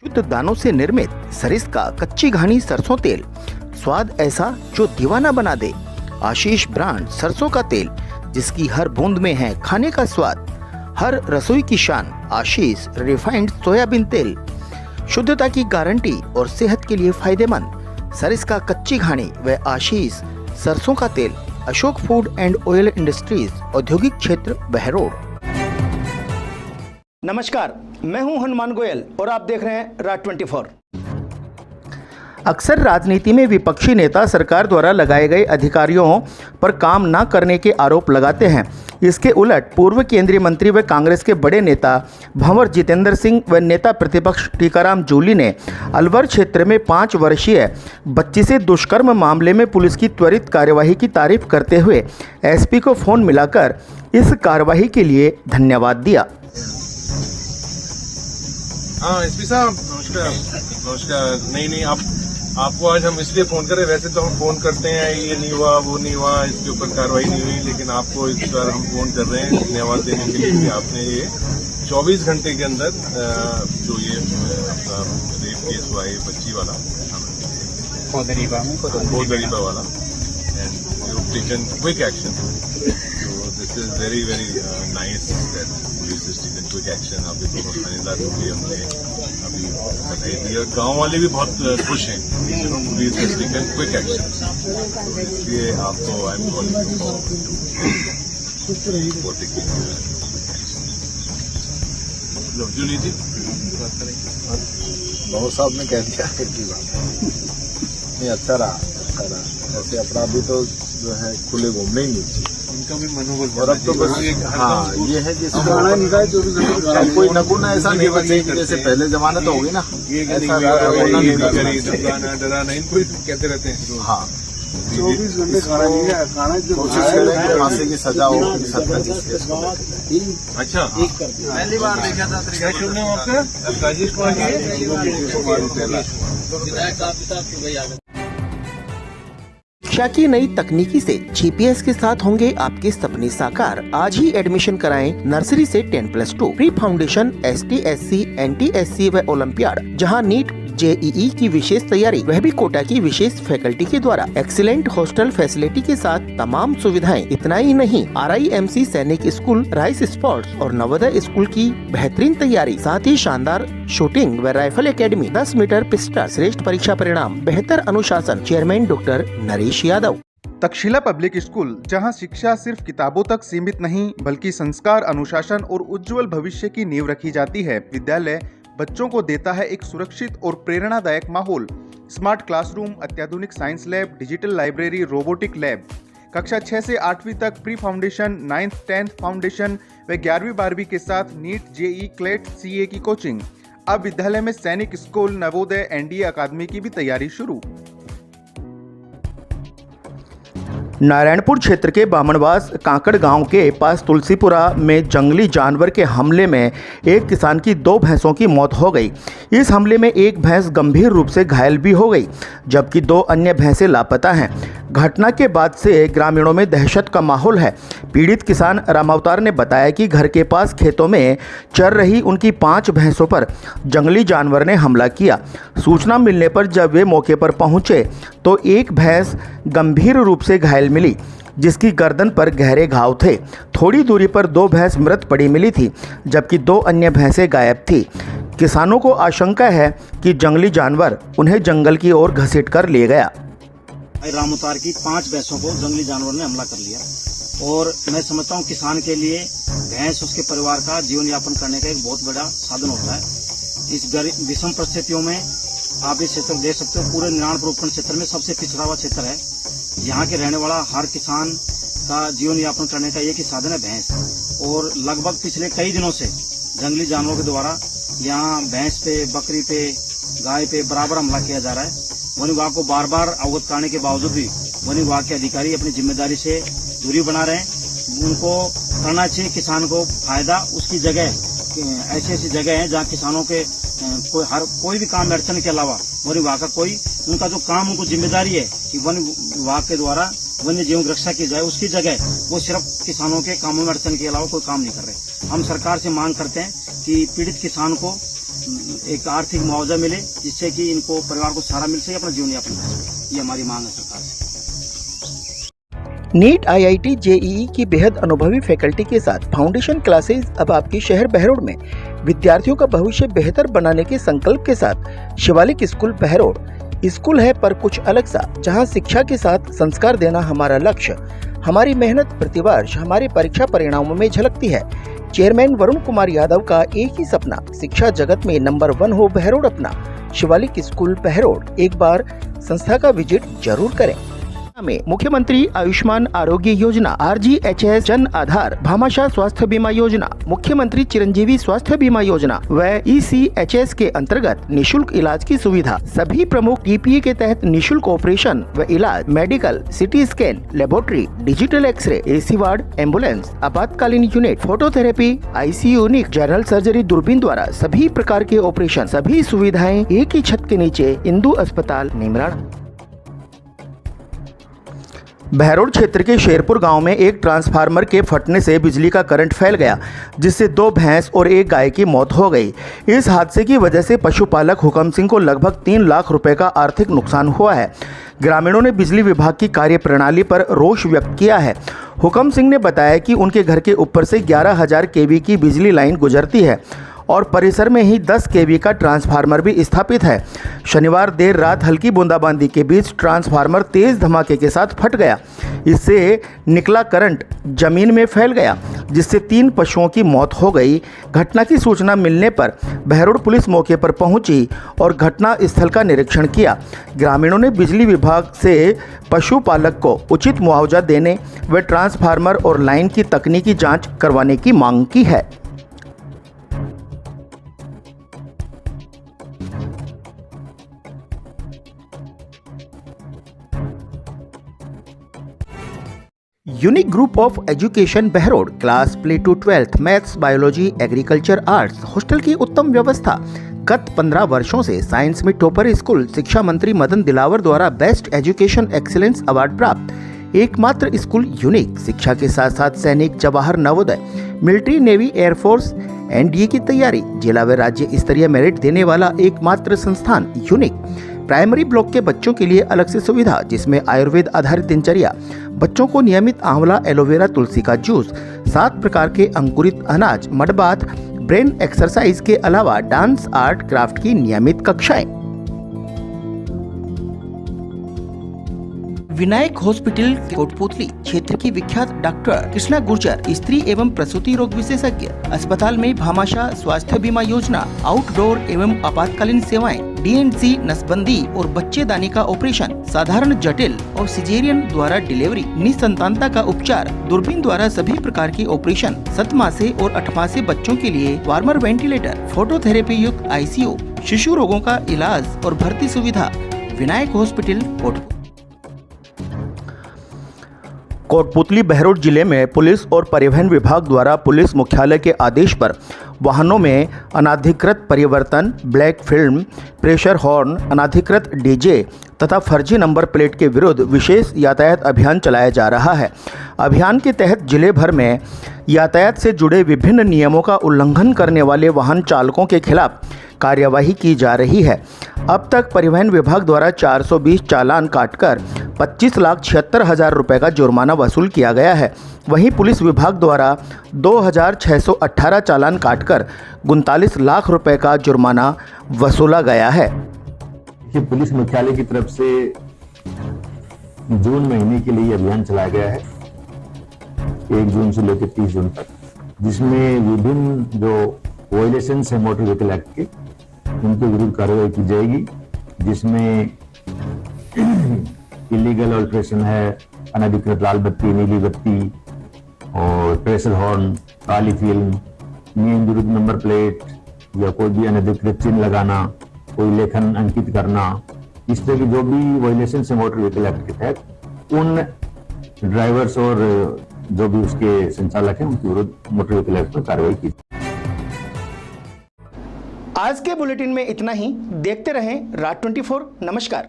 शुद्ध दानों से निर्मित सरिस्का कच्ची घानी सरसों तेल, स्वाद ऐसा जो दीवाना बना दे। आशीष ब्रांड सरसों का तेल, जिसकी हर बूंद में है खाने का स्वाद। हर रसोई की शान आशीष रिफाइंड सोयाबीन तेल, शुद्धता की गारंटी और सेहत के लिए फायदेमंद। सरिस्का कच्ची घानी व आशीष सरसों का तेल, Ashok food and oil industries, औद्योगिक क्षेत्र बहरोड। नमस्कार, मैं हूं हनुमान गोयल और आप देख रहे हैं राज 24। अक्सर राजनीति में विपक्षी नेता सरकार द्वारा लगाए गए अधिकारियों पर काम न करने के आरोप लगाते हैं। इसके उलट पूर्व केंद्रीय मंत्री व कांग्रेस के बड़े नेता भंवर जितेंद्र सिंह व नेता प्रतिपक्ष टीकाराम जूली ने अलवर क्षेत्र में 5 वर्षीय बच्ची से दुष्कर्म मामले में पुलिस की त्वरित कार्यवाही की तारीफ करते हुए एसपी को फोन मिलाकर इस कार्यवाही के लिए धन्यवाद दिया। हाँ एसपी साहब नमस्कार। नमस्कार। नहीं आपको आज हम इसलिए फोन करें, वैसे तो हम फोन करते हैं ये नहीं हुआ वो नहीं हुआ, इसके ऊपर कार्रवाई नहीं हुई, लेकिन आपको इस बार हम फोन कर रहे हैं धन्यवाद देने के लिए कि आपने ये 24 घंटे के अंदर जो ये रेप केस हुआ है बच्ची वाला बोधरीबा वाला, and you taken quick action. So this is very nice that police has taken quick action। अभी तो थानेदार को भी हमने अभी बधाई दी और गाँव वाले भी बहुत खुश हैं। Police has taken quick action। तो इसलिए आपको I am calling you for taking action. Julie ji बात करेंगे। बहुत साहब ने कह दिया की बात नहीं, अच्छा रहा। ऐसे अपराधी तो जो है खुले घूमने ही नहीं चाहिए, इनका भी मनोबल। और अब तो बस हाँ ये है कि कोई नगुना ऐसा नहीं बचेगा जैसे पहले जमाने तो होगी ना, डरा नहीं, इनको कहते रहते हैं। हाँ 24 घंटे खाना नहीं है, खाना जो कोशिश करें कि फांसी की सजा हो। अच्छा पहली बार देखा था। क्या शुभ नाम आपका? राजेश शिक्षा की नई तकनीकी से जीपीएस के साथ होंगे आपके सपने साकार। आज ही एडमिशन कराएं नर्सरी से 10+2 प्री फाउंडेशन, ST/SC, NT/SC व ओलंपियाड, जहां नीट JEE की विशेष तैयारी, वह भी कोटा की विशेष फैकल्टी के द्वारा। एक्सीलेंट हॉस्टल फैसिलिटी के साथ तमाम सुविधाएं। इतना ही नहीं, RIMC सैनिक स्कूल, राइस स्पोर्ट्स और नवोदय स्कूल की बेहतरीन तैयारी, साथ ही शानदार शूटिंग व राइफल एकेडमी, 10 मीटर पिस्टल, श्रेष्ठ परीक्षा परिणाम, बेहतर अनुशासन। Chairman doctor Naresh Yadav. Takshashila public school, जहां शिक्षा सिर्फ किताबों तक सीमित नहीं बल्कि संस्कार, अनुशासन और उज्जवल भविष्य की नींव रखी जाती है। विद्यालय बच्चों को देता है एक सुरक्षित और प्रेरणादायक माहौल। स्मार्ट क्लासरूम, अत्याधुनिक science lab, digital library, robotic lab. कक्षा 6 से 8वीं तक pre foundation, 9th 10th foundation व 11वीं 12वीं के साथ नीट, JEE, क्लेट, CA की कोचिंग। अब विद्यालय में सैनिक स्कूल, नवोदय, NDA अकादमी की भी तैयारी शुरू। नारायणपुर क्षेत्र के बामणवास कांकड़ गांव के पास तुलसीपुरा में जंगली जानवर के हमले में एक किसान की 2 भैंसों की मौत हो गई। इस हमले में एक भैंस गंभीर रूप से घायल भी हो गई, जबकि 2 अन्य भैंसें लापता हैं। घटना के बाद से ग्रामीणों में दहशत का माहौल है। पीड़ित किसान रामावतार ने बताया कि घर के पास खेतों में चर रही उनकी 5 भैंसों पर जंगली जानवर ने हमला किया। सूचना मिलने पर जब वे मौके पर पहुंचे तो एक भैंस गंभीर रूप से घायल मिली, जिसकी गर्दन पर गहरे घाव थे। थोड़ी दूरी पर 2 भैंस मृत पड़ी मिली थी, जबकि 2 अन्य भैंसें गायब थी। किसानों को आशंका है कि जंगली जानवर उन्हें जंगल की ओर घसीट कर ले गया। रामावतार की 5 भैंसों को जंगली जानवर ने हमला कर लिया, और मैं समझता हूँ किसान के लिए भैंस उसके परिवार का जीवन यापन करने का एक बहुत बड़ा साधन होता है। इस विषम परिस्थितियों में आप इस क्षेत्र देख सकते हो, पूरे नारायणपुर उपखंड क्षेत्र में सबसे पिछड़ा हुआ क्षेत्र है। यहाँ के रहने वाला हर किसान का जीवन यापन करने का एक ही साधन है भैंस, और लगभग पिछले कई दिनों से जंगली जानवरों के द्वारा यहाँ भैंस पे, बकरी पे, गाय पे बराबर हमला किया जा रहा है। वन विभाग को बार बार अवगत कराने के बावजूद भी वन विभाग के अधिकारी अपनी जिम्मेदारी से दूरी बना रहे हैं। उनको करना चाहिए किसान को फायदा, उसकी जगह ऐसी जगह है जहाँ किसानों के कोई भी काम अड़चन के अलावा वन विभाग का कोई उनका जो काम, उनको जिम्मेदारी है कि वन विभाग के द्वारा वन्य जीवन की रक्षा की जाए, उसकी जगह वो सिर्फ किसानों के कामों में अड़चन के अलावा कोई काम नहीं कर रहे। हम सरकार से मांग करते हैं कि पीड़ित किसान को एक आर्थिक मुआवजा मिले, जिससे कि इनको परिवार को सहारा मिल सके, अपना जीवन यापन कर सके। ये हमारी मांग है सरकार से। नीट, IIT, JEE की बेहद अनुभवी फैकल्टी के साथ फाउंडेशन क्लासेस अब आपके शहर बहरोड में विद्यार्थियों का भविष्य बेहतर बनाने के संकल्प के साथ शिवालिक स्कूल बहरोड स्कूल है, पर कुछ अलग सा, जहां शिक्षा के साथ संस्कार देना हमारा लक्ष्य। हमारी मेहनत प्रतिवर्ष हमारे परीक्षा परिणामों में झलकती है। चेयरमैन वरुण कुमार यादव का एक ही सपना, शिक्षा जगत में नंबर 1 हो बहरोड अपना। शिवालिक स्कूल बहरोड, एक बार संस्था का विजिट जरूर करें। में मुख्यमंत्री आयुष्मान आरोग्य योजना, RGHS जन आधार, भामाशाह स्वास्थ्य बीमा योजना, मुख्यमंत्री चिरंजीवी स्वास्थ्य बीमा योजना व ECHS के अंतर्गत निशुल्क इलाज की सुविधा, सभी प्रमुख TPA के तहत निशुल्क ऑपरेशन व इलाज, medical, CT scan, laboratory, digital x ray, AC ward, ambulance, आपातकालीन unit, phototherapy, ICU unit, general surgery, दूरबीन द्वारा सभी प्रकार के ऑपरेशन, सभी सुविधाएं एक ही छत के नीचे, इंदु अस्पताल, निमराना। बहरोड क्षेत्र के शेरपुर गांव में एक ट्रांसफार्मर के फटने से बिजली का करंट फैल गया, जिससे 2 भैंस और 1 गाय की मौत हो गई। इस हादसे की वजह से पशुपालक हुकम सिंह को लगभग 3 लाख रुपए का आर्थिक नुकसान हुआ है। ग्रामीणों ने बिजली विभाग की कार्यप्रणाली पर रोष व्यक्त किया है। हुकम सिंह ने बताया कि उनके घर के ऊपर से 11,000 kV की बिजली लाइन गुजरती है और परिसर में ही 10 kV का ट्रांसफार्मर भी स्थापित है। शनिवार देर रात हल्की बूंदाबांदी के बीच ट्रांसफार्मर तेज धमाके के साथ फट गया। इससे निकला करंट जमीन में फैल गया, जिससे 3 पशुओं की मौत हो गई। घटना की सूचना मिलने पर बहरोड पुलिस मौके पर पहुंची और घटना स्थल का निरीक्षण किया। ग्रामीणों ने बिजली विभाग से पशुपालक को उचित मुआवजा देने व ट्रांसफार्मर और लाइन की तकनीकी जाँच करवाने की मांग की है। Unique group of education Behror, class play to 12th, maths, biology, agriculture, arts, hostel की उत्तम व्यवस्था। गत 15 वर्षों से साइंस में टॉपर स्कूल, शिक्षा मंत्री मदन दिलावर द्वारा बेस्ट एजुकेशन एक्सीलेंस अवार्ड प्राप्त। एकमात्र स्कूल यूनिक, शिक्षा के साथ साथ सैनिक, Jawahar Navodaya, military, navy, air force, NDA की तैयारी, जिला व राज्य स्तरीय मेरिट देने वाला एकमात्र संस्थान यूनिक। प्राइमरी ब्लॉक के बच्चों के लिए अलग से सुविधा, जिसमें आयुर्वेद आधारित दिनचर्या, बच्चों को नियमित आंवला, एलोवेरा, तुलसी का जूस, 7 प्रकार के अंकुरित अनाज, मड बाथ, ब्रेन एक्सरसाइज के अलावा डांस, आर्ट, क्राफ्ट की नियमित कक्षाएं। विनायक हॉस्पिटल कोटपुतली, क्षेत्र की विख्यात डॉक्टर कृष्णा गुर्जर, स्त्री एवं प्रसूति रोग विशेषज्ञ। अस्पताल में भामाशाह स्वास्थ्य बीमा योजना, आउटडोर एवं आपातकालीन सेवाएं, DNC, नसबंदी और बच्चेदानी का ऑपरेशन, साधारण, जटिल और सिजेरियन द्वारा डिलीवरी, निसंतानता का उपचार, दूरबीन द्वारा सभी प्रकार की ऑपरेशन, 7 मासे और 8 मासे बच्चों के लिए वार्मर वेंटिलेटर, फोटोथेरेपी युक्त ICU, शिशु रोगों का इलाज और भर्ती सुविधा। विनायक हॉस्पिटल कोटपुतली बहरोड जिले में पुलिस और परिवहन विभाग द्वारा पुलिस मुख्यालय के आदेश पर वाहनों में अनाधिकृत परिवर्तन, ब्लैक फिल्म, प्रेशर हॉर्न, अनाधिकृत DJ तथा फर्जी नंबर प्लेट के विरुद्ध विशेष यातायात अभियान चलाया जा रहा है। अभियान के तहत जिले भर में यातायात से जुड़े विभिन्न नियमों का उल्लंघन करने वाले वाहन चालकों के खिलाफ कार्यवाही की जा रही है। अब तक परिवहन विभाग द्वारा 420 चालान काटकर 25,76,000 रुपये का जुर्माना वसूल किया गया है। वहीं पुलिस विभाग द्वारा 2,618 चालान काटकर 39 लाख रुपए का जुर्माना वसूला गया है। पुलिस मुख्यालय की तरफ से जून महीने के लिए अभियान चलाया गया है, 1 जून से लेकर 30 जून तक, जिसमें विभिन्न जो वायलेशन है मोटर व्हीकल एक्ट के, उनके विरुद्ध कार्रवाई की जाएगी, जिसमें इलीगल ऑल्ट्रेशन है, अनधिकृत लाल बत्ती, नीली बत्ती और प्रेशर हॉर्न, काली फिल्म, नियम विरुद्ध नंबर प्लेट या कोई भी अनधिकृत चिन्ह लगाना, कोई लेखन अंकित करना, इस तरह की जो भी वायलेशन है मोटर व्हीकल एक्ट के तहत उन ड्राइवर्स और जो भी उसके संचालक हैं उनके विरुद्ध मोटर व्हीकल एक्ट पर कार्रवाई की। आज के बुलेटिन में इतना ही। देखते रहें रात 24। नमस्कार।